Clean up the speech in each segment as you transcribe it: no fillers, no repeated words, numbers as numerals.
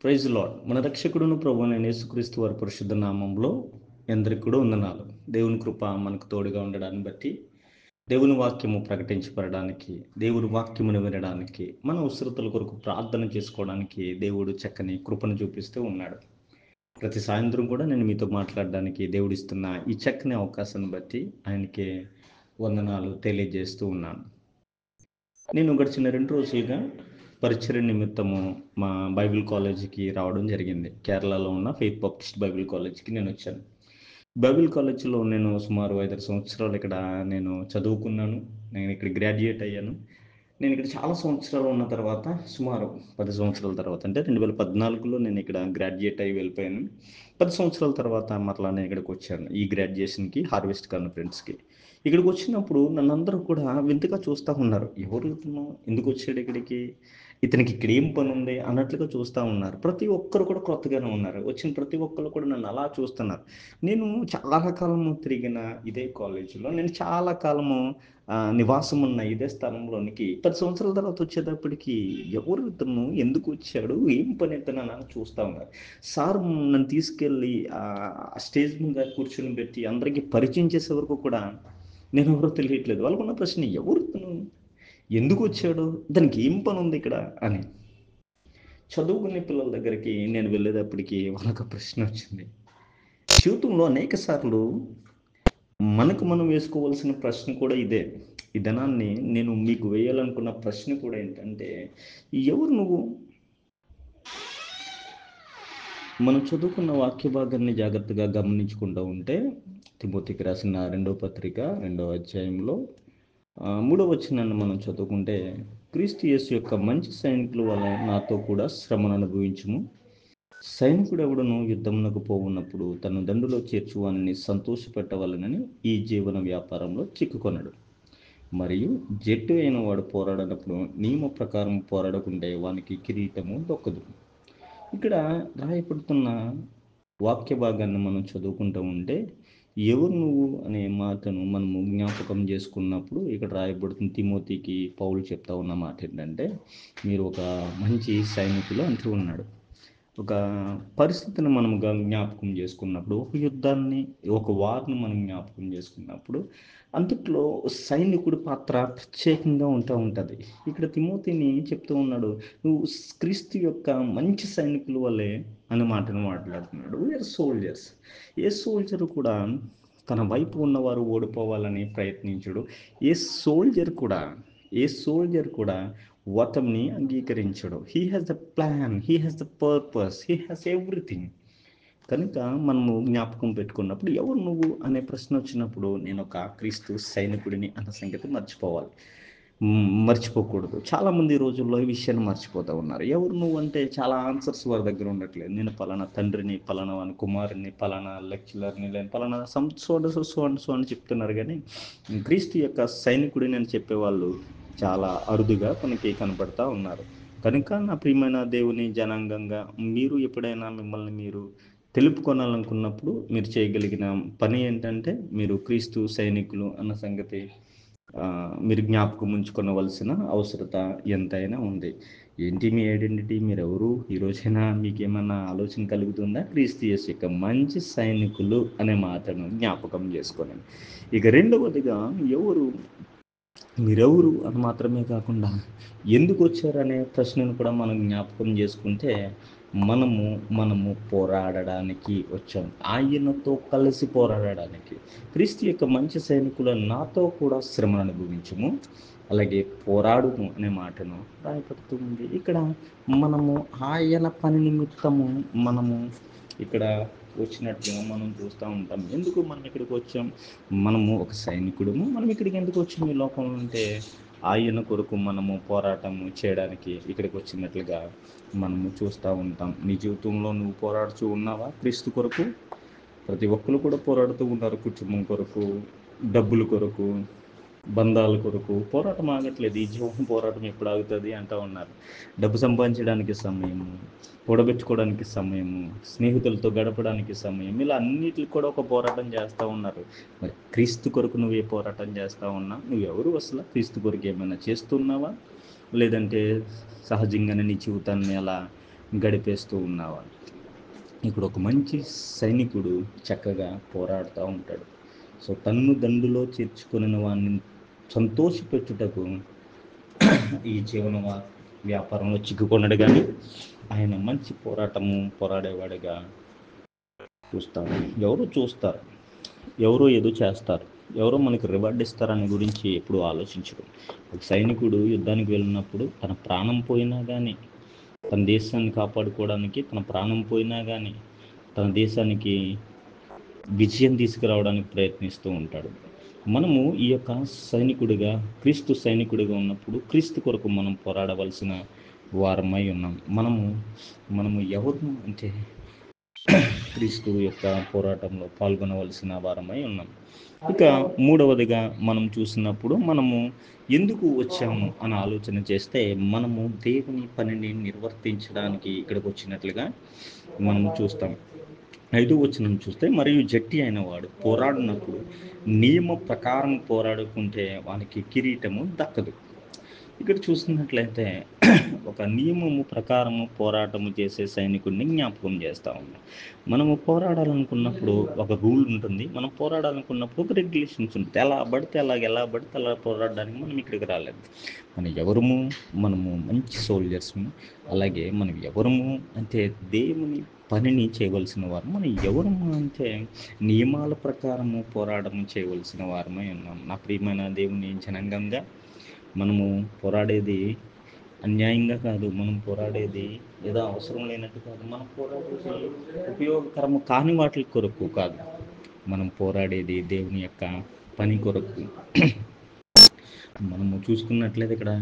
Praise lord. మన రక్షకుడును ప్రభువైన యేసుక్రీస్తు వారి పరిశుద్ధ నామంలో ఎందరికి కూడా వందనాలు. దేవుని కృప మనకు తోడుగా ఉండడాన్ని బట్టి, దేవుని వాక్యము ప్రకటించబడడానికి, దేవుని వాక్యమును వినడానికి, మన అవసరతల కొరకు ప్రార్థన చేసుకోవడానికి దేవుడు చక్కని కృపను చూపిస్తూ ఉన్నాడు. ప్రతి సాయంత్రం కూడా నేను మీతో మాట్లాడడానికి దేవుడిస్తున్న ఈ చక్కని అవకాశాన్ని బట్టి ఆయనకి వందనాలు తెలియజేస్తూ ఉన్నాను. నేను గడిచిన 2 రోజులుగా పరిచర్య నిమిత్తము మా బైబిల్ కాలేజీకి రావడం జరిగింది. కేరళలో ఉన్న ఫెయిత్ బాప్టిస్ట్ బైబిల్ కాలేజీకి నేను వచ్చాను. బైబిల్ కాలేజీలో నేను సుమారు 5 సంవత్సరాలు ఇక్కడ నేను చదువుకున్నాను. నేను ఇక్కడ గ్రాడ్యుయేట్ అయ్యాను. నేను ఇక్కడ చాలా సంవత్సరాలు ఉన్న తర్వాత సుమారు 10 సంవత్సరాల తర్వాత అంటే 2014లో నేను ఇక్కడ గ్రాడ్యుయేట్ అయ్యి వెళ్ళిపోయాను. 10 సంవత్సరాల తర్వాత మరలా నేను ఇక్కడికి వచ్చాను. ఈ గ్రాడ్యుయేషన్‌కి హార్వెస్ట్ కాన్ఫరెన్స్‌కి. ఇక్కడికి వచ్చినప్పుడు నన్నందరూ కూడా వింతగా చూస్తా ఉన్నారు. ఎవరు ఇతను? ఎందుకు వచ్చాడు ఇక్కడికి? ఇతనికి ఇక్కడ ఏం పని ఉంది అన్నట్లుగా చూస్తూ ఉన్నారు. ప్రతి ఒక్కరు కూడా కొత్తగానే ఉన్నారు. వచ్చిన ప్రతి ఒక్కరు కూడా నన్ను అలా చూస్తున్నారు. నేను చాలా కాలము తిరిగిన ఇదే కాలేజీలో నేను చాలా కాలము నివాసం ఉన్న ఇదే స్థలంలోనికి 10 సంవత్సరాల తర్వాత వచ్చేటప్పటికి ఎవరు ఇతను? ఎందుకు వచ్చాడు? ఏం పని ఇతను అని చూస్తూ ఉన్నారు. సార్ నన్ను తీసుకెళ్ళి స్టేజ్ మీద కూర్చొని పెట్టి అందరికీ పరిచయం చేసే వరకు కూడా నేను ఎవరో తెలియట్లేదు. వాళ్ళకున్న ప్రశ్న ఎవరు ఇతను? ఎందుకు వచ్చాడు? దానికి ఏం పని ఉంది ఇక్కడ అని. చదువుకునే పిల్లల దగ్గరికి నేను వెళ్ళేటప్పటికి వాళ్ళకు ప్రశ్న వచ్చింది. జీవితంలో అనేక సార్లు మనకు మనం వేసుకోవాల్సిన ప్రశ్న కూడా ఇదే. ఈ ధనాన్ని నేను మీకు వేయాలనుకున్న ప్రశ్న కూడా ఏంటంటే, ఎవరు నువ్వు? మనం చదువుకున్న వాక్య భాగాన్ని జాగ్రత్తగా గమనించుకుంటూ ఉంటే తిమోతికి రాసిన 2వ పత్రిక 2వ అధ్యాయంలో 3వ వచనాన్ని మనం చదువుకుంటే, క్రీస్తు యేసు యొక్క మంచి సైనికుల వలె నాతో కూడా శ్రమను అనుభవించుము. సైనికుడెవడను యుద్ధమునకు పోవున్నప్పుడు తన దండులో చేర్చువానిని సంతోషపెట్టవలనని ఈ జీవన వ్యాపారంలో చిక్కుకొనడు. మరియు జట్టు అయిన వాడు పోరాడినప్పుడు నియమ ప్రకారం పోరాడకుంటే వానికి కిరీటము దొక్కదు. ఇక్కడ రాయబడుతున్న వాక్య భాగాన్ని మనం చదువుకుంటూ ఉంటే, ఎవరు నువ్వు అనే మాటను మనము జ్ఞాపకం చేసుకున్నప్పుడు ఇక్కడ రాయబడుతున్న తిమోతికి పౌలు చెప్తా ఉన్న మాట ఏంటంటే, మీరు ఒక మంచి సైనికులు అంటూ ఉన్నాడు. ఒక పరిస్థితిని మనం జ్ఞాపకం చేసుకున్నప్పుడు, ఒక యుద్ధాన్ని, ఒక వార్ని మనం జ్ఞాపకం చేసుకున్నప్పుడు అందుట్లో సైనికుడి పాత్ర ప్రత్యేకంగా ఉంటుంది. ఇక్కడ తిమోతిని చెప్తూ ఉన్నాడు, నువ్వు క్రీస్తు యొక్క మంచి సైనికుల వల్లే అనే మాటను మాట్లాడుతున్నాడు. We are soldiers. ఏ సోల్జర్ కూడా తన వైపు ఉన్నవారు ఓడిపోవాలని ప్రయత్నించడు. ఏ సోల్జర్ కూడా ఓటమిని అంగీకరించడు. He has the plan, he has the purpose, he has everything. కనుక మనము జ్ఞాపకం పెట్టుకున్నప్పుడు ఎవరు నువ్వు అనే ప్రశ్న వచ్చినప్పుడు నేను ఒక క్రీస్తు సైనికుడిని అన్న సంగతి మర్చిపోకూడదు. చాలామంది రోజుల్లో ఈ విషయాన్ని మర్చిపోతూ ఉన్నారు. ఎవరు నువ్వు అంటే చాలా ఆన్సర్స్ వారి దగ్గర ఉండట్లేదు. నేను పలానా తండ్రిని, పలానా వాని కుమారుని, పలానా లెక్చరర్ని, లేని పలానా సో అని చెప్తున్నారు. కానీ క్రీస్తు యొక్క సైనికుడిని అని చెప్పేవాళ్ళు చాలా అరుదుగా మనకి కనపడతా ఉన్నారు. కనుక నా ప్రియమైన దేవుని జనాంగంగా మీరు ఎప్పుడైనా మిమ్మల్ని మీరు తెలుపుకొనాలనుకున్నప్పుడు మీరు చేయగలిగిన పని ఏంటంటే, మీరు క్రీస్తు సైనికులు అన్న సంగతి మీరు జ్ఞాపకం ఉంచుకోవలసిన అవసరత ఎంతైనా ఉంది. ఏంటి మీ ఐడెంటిటీ? మీరెవరు? ఈ రోజైనా మీకేమన్నా ఆలోచన కలుగుతుందా? క్రీస్తు యేసు యొక్క మంచి సైనికులు అనే మాటను జ్ఞాపకం చేసుకొని, ఇక రెండవదిగా మీరెవరు అని మాత్రమే కాకుండా ఎందుకు వచ్చారనే ప్రశ్నను కూడా మనం జ్ఞాపకం చేసుకుంటే, మనము పోరాడడానికి వచ్చాం. ఆయనతో కలిసి పోరాడడానికి. క్రీస్తు యొక్క మంచి సైనికులు నాతో కూడా శ్రమను అనుభవించుము, అలాగే పోరాడుము అనే మాటను రాయపడుతుంది. ఇక్కడ మనము ఆయన పని నిమిత్తము మనము ఇక్కడ వచ్చినట్లుగా మనం చూస్తూ ఉంటాం. ఎందుకు మనం ఇక్కడికి వచ్చాం? మనము ఒక సైనికుడము. మనం ఇక్కడికి ఎందుకు వచ్చాము ఈ లోకంలో అంటే, ఆయన కొరకు మనము పోరాటము చేయడానికి ఇక్కడికి వచ్చినట్లుగా మనము చూస్తూ ఉంటాం. నీ జీవితంలో నువ్వు పోరాడుతూ ఉన్నావా క్రీస్తు కొరకు? ప్రతి ఒక్కరు కూడా పోరాడుతూ ఉన్నారు. కుటుంబం కొరకు, డబ్బుల కొరకు, బంధాల కొరకు పోరాటం ఆగట్లేదు. ఈ జీవన పోరాటం ఎప్పుడు ఆగుతుంది అంటూ ఉన్నారు. డబ్బు సంపాదించడానికి సమయము, కూడబెట్టుకోవడానికి సమయము, స్నేహితులతో గడపడానికి సమయం, ఇలా అన్నిటికి కూడా ఒక పోరాటం చేస్తూ ఉన్నారు. మరి క్రీస్తు కొరకు నువ్వు ఏ పోరాటం చేస్తూ ఉన్నా? నువ్వెవరు అసలు? క్రీస్తు కొరకు ఏమైనా చేస్తున్నావా? లేదంటే సహజంగానే నీ జీవితాన్ని అలా గడిపేస్తూ ఉన్నావా? ఇక్కడ ఒక మంచి సైనికుడు చక్కగా పోరాడుతూ ఉంటాడు. సో తన్ను దండులో చేర్చుకుని వాడిని సంతోషపెట్టుటకు ఈ వ్యాపారంలో చిక్కుకున్నాడు, కానీ ఆయన మంచి పోరాడేవాడిగా చూస్తారు. ఎవరు చూస్తారు, ఎవరో ఏదో చేస్తారు, ఎవరో మనకి రివార్డ్ ఇస్తారని గురించి ఎప్పుడు ఆలోచించరు. ఒక సైనికుడు యుద్ధానికి వెళ్ళినప్పుడు తన ప్రాణం పోయినా కానీ, తన దేశాన్ని కాపాడుకోవడానికి తన ప్రాణం పోయినా కానీ, తన దేశానికి విజయం తీసుకురావడానికి ప్రయత్నిస్తూ ఉంటాడు. మనము ఈ యొక్క క్రీస్తు సైనికుడిగా ఉన్నప్పుడు క్రీస్తు కొరకు మనం పోరాడవలసిన వారమై ఉన్నాం. మనము ఎవరు అంటే క్రీస్తు యొక్క పోరాటంలో పాల్గొనవలసిన వారమై ఉన్నాం. ఇక మూడవదిగా మనం చూసినప్పుడు మనము ఎందుకు వచ్చాము అని ఆలోచన చేస్తే, మనము దేవుని పనిని నిర్వర్తించడానికి ఇక్కడికి వచ్చినట్లుగా మనం చూస్తాం. 5వ వచనం చూస్తే, మరియు జట్టి అయిన వాడు పోరాడినప్పుడు నియమ ప్రకారం పోరాడుకుంటే వానికి కిరీటము దక్కదు. ఇక్కడ చూసినట్లయితే ఒక నియమము ప్రకారము పోరాటము చేసే సైనికుడిని జ్ఞాపకం చేస్తూ ఉన్నాం. మనము పోరాడాలనుకున్నప్పుడు ఒక రూల్ ఉంటుంది, మనం పోరాడాలనుకున్నప్పుడు ఒక రెగ్యులేషన్స్ ఉంటుంది. ఎలా పడితే అలా పోరాడడానికి మనం ఇక్కడికి రాలేదు. మనము మంచి సోల్జర్స్ము. అలాగే మనం ఎవరము అంటే దేవుని పనిని చేయవలసిన వారు. మనం ఎవరము అంటే నియమాల ప్రకారము పోరాటము చేయవలసిన వారమై ఉన్నాం. నా ప్రియమైన దేవుని జనాంగంగా మనము పోరాడేది అన్యాయంగా కాదు, మనం పోరాడేది ఏదో అవసరం లేనట్టు కాదు, మనం పోరాడేది ఉపయోగకరము కాని వాటి కొరకు కాదు, మనం పోరాడేది దేవుని యొక్క పని కొరకు. మనము చూసుకున్నట్లయితే ఇక్కడ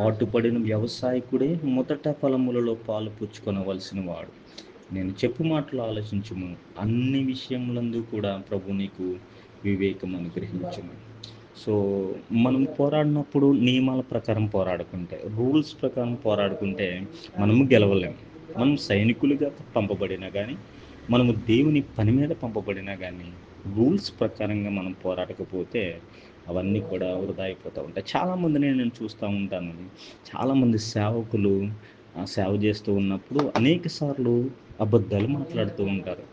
పాటుపడిన వ్యవసాయకుడే మొదట ఫలములలో పాలు పుచ్చుకొనవలసిన వాడు. నేను చెప్పు మాటలు ఆలోచించుము, అన్ని విషయములందు కూడా ప్రభు నీకు వివేకం అనుగ్రహించును. సో మనం పోరాడినప్పుడు నియమాల ప్రకారం పోరాడుకుంటే, రూల్స్ ప్రకారం పోరాడుకుంటే మనము గెలవలేము. మనం సైనికులుగా పంపబడినా కానీ, మనము దేవుని పని మీద పంపబడినా కానీ, రూల్స్ ప్రకారంగా మనం పోరాడకపోతే అవన్నీ కూడా వృధా అయిపోతూ ఉంటాయి. చాలామందిని నేను చూస్తూ ఉంటాను, చాలామంది సేవకులు సేవ చేస్తూ ఉన్నప్పుడు అనేక సార్లు అబద్ధాలు మాట్లాడుతూ ఉంటారు,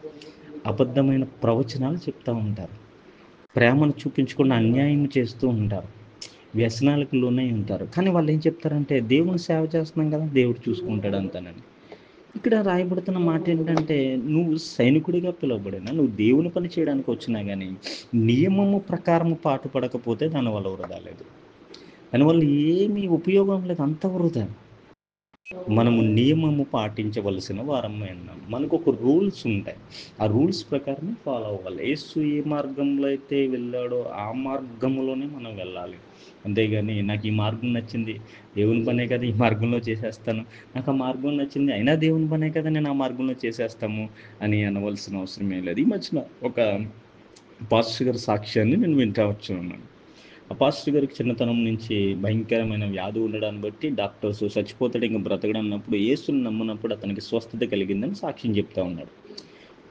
అబద్ధమైన ప్రవచనాలు చెప్తూ ఉంటారు, ప్రేమను చూపించకుండా అన్యాయం చేస్తూ ఉంటారు, వ్యసనాలకు లోనై ఉంటారు. కానీ వాళ్ళు ఏం చెప్తారంటే, దేవుని సేవ చేస్తున్నాం కదా, దేవుడు చూసుకుంటాడు అంతానని. ఇక్కడ రాయబడుతున్న మాట ఏంటంటే, నువ్వు సైనికుడిగా పిలువబడినా, నువ్వు దేవుని పని చేయడానికి వచ్చినా కానీ నియమము ప్రకారము పాటుపడకపోతే దానివల్ల వృధా లేదు, దానివల్ల ఏమీ ఉపయోగం లేదు, అంత వృధా. మనము నియమము పాటించవలసిన వారమే ఉన్నాం. మనకు ఒక రూల్స్ ఉంటాయి, ఆ రూల్స్ ప్రకారమే ఫాలో అవ్వాలి. యేసు ఏ మార్గంలో అయితే వెళ్ళాడో ఆ మార్గంలోనే మనం వెళ్ళాలి. అంతేగాని నాకు ఈ మార్గం నచ్చింది, దేవుని పనే కదా ఈ మార్గంలో చేసేస్తాను, నాకు ఆ మార్గం నచ్చింది అయినా దేవుని పనే కదా నేను ఆ మార్గంలో చేసేస్తాము అని అనవలసిన అవసరమే లేదు. ఈ మధ్యన ఒక పాస్టర్ గారి సాక్ష్యాన్ని నేను వింటా వచ్చున్నాను. ఆ పాస్టర్ గారికి చిన్నతనం నుంచి భయంకరమైన వ్యాధి ఉండడాన్ని బట్టి డాక్టర్స్ చచ్చిపోతాడు ఇంకా బ్రతకడం అన్నప్పుడు యేసుని నమ్మినప్పుడు అతనికి స్వస్థత కలిగిందని సాక్ష్యం చెప్తా ఉన్నాడు.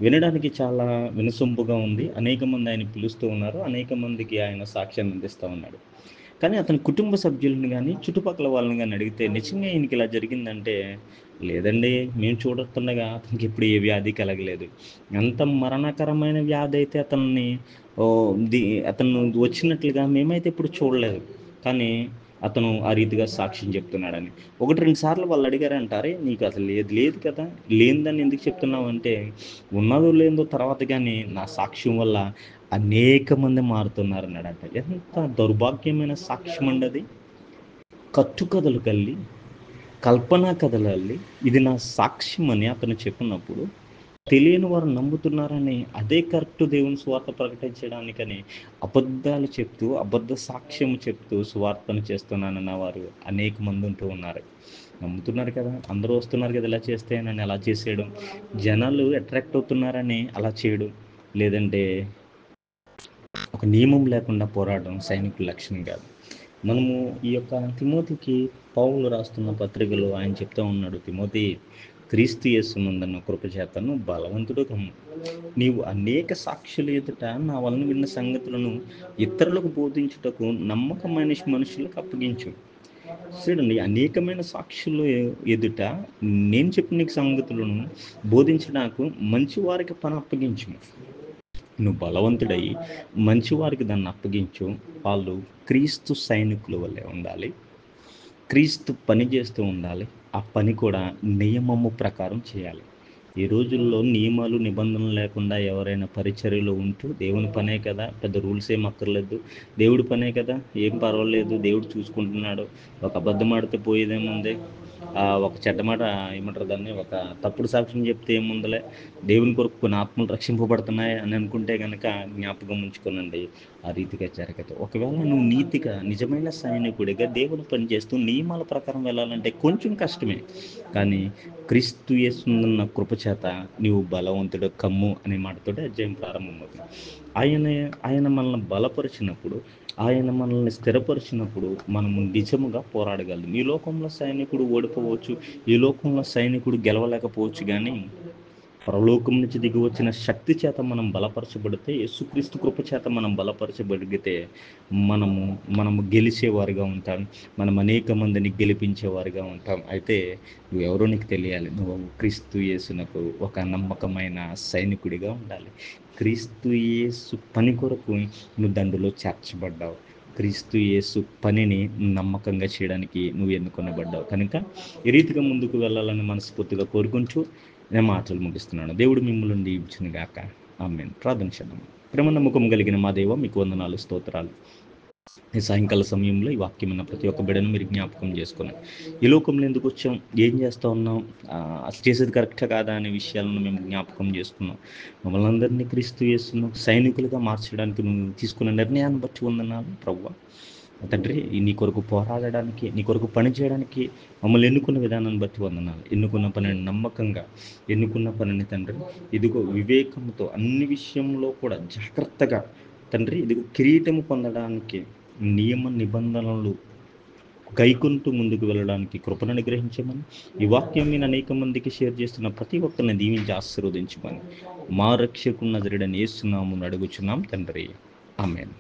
వినడానికి చాలా వినసొంపుగా ఉంది. అనేక మంది ఆయన పిలుస్తూ ఉన్నారు, అనేక మందికి ఆయన సాక్ష్యాన్ని అందిస్తూ ఉన్నాడు. కానీ అతని కుటుంబ సభ్యులను కానీ చుట్టుపక్కల వాళ్ళని కానీ అడిగితే, నిజంగా ఈయనకి ఇలా జరిగిందంటే, లేదండి మేము చూడుతుండగా అతనికి ఇప్పుడు ఏ వ్యాధి కలగలేదు, ఎంత మరణకరమైన వ్యాధి అయితే అతను వచ్చినట్లుగా మేమైతే ఇప్పుడు చూడలేదు, కానీ అతను ఆ రీతిగా సాక్ష్యం చెప్తున్నాడని. 1-2 సార్లు వాళ్ళు అడిగారంటారే, నీకు అసలు లేదు కదా, లేనిదాన్ని ఎందుకు చెప్తున్నావు అంటే, ఉన్నదో లేదో తర్వాత కానీ నా సాక్ష్యం వల్ల అనేక మంది మారుతున్నారు అన్నాడంట. ఎంత దౌర్భాగ్యమైన సాక్ష్యం అండి అది. కట్టుకథలు కల్లి, కల్పనా కథలు అల్లి ఇది నా సాక్ష్యం అని అతను చెప్పినప్పుడు తెలియని వారు నమ్ముతున్నారని, అదే కరెక్ట్ దేవుని స్వార్థ ప్రకటించడానికని అబద్ధాలు చెప్తూ, అబద్ధ సాక్ష్యం చెప్తూ స్వార్థను చేస్తున్నానన్న వారు అనేక మంది ఉంటూ ఉన్నారు. నమ్ముతున్నారు కదా, అందరూ వస్తున్నారు కదా ఇలా చేస్తే నన్ను అలా చేసేయడం, జనాలు అట్రాక్ట్ అవుతున్నారని అలా చేయడం, లేదంటే ఒక నియమం లేకుండా పోరాడడం సైనికుల లక్షణం కాదు. మనము ఈ యొక్క తిమోతికి పౌలు రాస్తున్న పత్రికలో ఆయన చెప్తా ఉన్నాడు, తిమోతి, క్రీస్తు యేసునందున్న కృపచేతను బలవంతుడు కమ్ము, నీవు అనేక సాక్షుల ఎదుట నా వలన విన్న సంగతులను ఇతరులకు బోధించుటకు నమ్మకమైన మనుషులకు అప్పగించు. చూడండి, అనేకమైన సాక్షులు ఎదుట నేను చెప్పిన నీకు సంగతులను బోధించడానికి మంచి వారికి పని అప్పగించు. నువ్వు బలవంతుడై మంచివారికి దాన్ని అప్పగించు. వాళ్ళు క్రీస్తు సైనికుల వల్లే ఉండాలి, క్రీస్తు పని చేస్తూ ఉండాలి. ఆ పని కూడా నియమము ప్రకారం చేయాలి. ఈ రోజుల్లో నియమాలు నిబంధనలు లేకుండా ఎవరైనా పరిచర్యలో ఉంటూ దేవుని పనే కదా, పెద్ద రూల్స్ ఏం అక్కర్లేదు, దేవుడి పనే కదా, ఏం పర్వాలేదు, దేవుడు చూసుకుంటున్నాడు, ఒక అబద్ధం ఆడితే పోయేదేముంది, ఒక చెడ్డ మాట ఏమంటారు దాన్ని, ఒక తప్పుడు సాక్ష్యం చెప్తే ఏముందలే, దేవుని కొరకు కొన్ని ఆత్మలు రక్షింపబడుతున్నాయి అని అనుకుంటే కనుక జ్ఞాపకం ఉంచుకోనండి, ఆ రీతిగా జరగదు. ఒకవేళ నువ్వు నీతిగా నిజమైన సైనికుడిగా దేవుని పని చేస్తూ నియమాల ప్రకారం వెళ్ళాలంటే కొంచెం కష్టమే, కానీ క్రీస్తు యేసున్న కృపచేత నీవు బలవంతుడు కమ్ము అనే మాటతో అధ్యాయం ప్రారంభమవుతుంది. ఆయన మనల్ని బలపరిచినప్పుడు, ఆయన మనల్ని స్థిరపరిచినప్పుడు మనము నిజముగా పోరాడగలం. ఈ లోకంలో సైనికుడు ఓడిపోవచ్చు, ఈ లోకంలో సైనికుడు గెలవలేకపోవచ్చు, కానీ పరలోకం నుంచి దిగి వచ్చిన శక్తి చేత మనం బలపరచబడితే, యేసుక్రీస్తు కృప చేత మనం బలపరచబడితే మనము గెలిచేవారుగా ఉంటాం, మనం అనేక మందిని గెలిపించేవారుగా ఉంటాం. అయితే నువ్వెవరో నీకు తెలియాలి, నువ్వు క్రీస్తు యేసునకు ఒక నమ్మకమైన సైనికుడిగా ఉండాలి. క్రీస్తు యేసు పని కొరకు నువ్వు దండులో చేర్చబడ్డావు, క్రీస్తు యేసు పనిని నమ్మకంగా చేయడానికి నువ్వు ఎన్నుకొనబడ్డావు. కనుక ఈ రీతిగా ముందుకు వెళ్ళాలని మనస్ఫూర్తిగా కోరుకుంటూ నేను మాటలు ముగిస్తున్నాను. దేవుడు మిమ్మల్ని దీవించును గాక. ఆమేన్. ప్రార్థన చేద్దాం. ప్రేమ నమ్మకం కలిగిన మా దేవ, మీకు వందనాలు, స్తోత్రాలు. ఈ సాయంకాల సమయంలో ఈ వాక్యం ఉన్న ప్రతి ఒక్క బిడ్డను మీరు జ్ఞాపకం చేసుకున్నాం. ఈ లోకంలో ఎందుకు వచ్చాం, ఏం చేస్తూ ఉన్నాం, అసలు చేసేది కరెక్టా కాదా అనే విషయాలను మేము జ్ఞాపకం చేసుకున్నాం. మమ్మల్ని అందరినీ క్రీస్తు యేసును సైనికులుగా మార్చడానికి నువ్వు తీసుకున్న నిర్ణయాన్ని బట్టి వందనాలు ప్రభువా. తండ్రి, నీ కొరకు పోరాడడానికి, నీ కొరకు పని చేయడానికి మమ్మల్ని ఎన్నుకున్న విధానాన్ని బట్టి వందనాలు. ఎన్నుకున్న పనిని నమ్మకంగా, ఎన్నుకున్న పనిని తండ్రి ఇదిగో వివేకంతో అన్ని విషయంలో కూడా జాగ్రత్తగా తండ్రి ఇదిగో కిరీటము పొందడానికి, నియమ నిబంధనలు గైకుంటూ ముందుకు వెళ్ళడానికి కృపను అనుగ్రహించమని, ఈ వాక్యం మీద అనేక మందికి షేర్ చేస్తున్న ప్రతి ఒక్కరిని దీవించి ఆశీర్వదించమని మా రక్షకుని నజరేయుడైన యేసు నామమున అడుగుచున్నాం తండ్రి. ఆమేన్.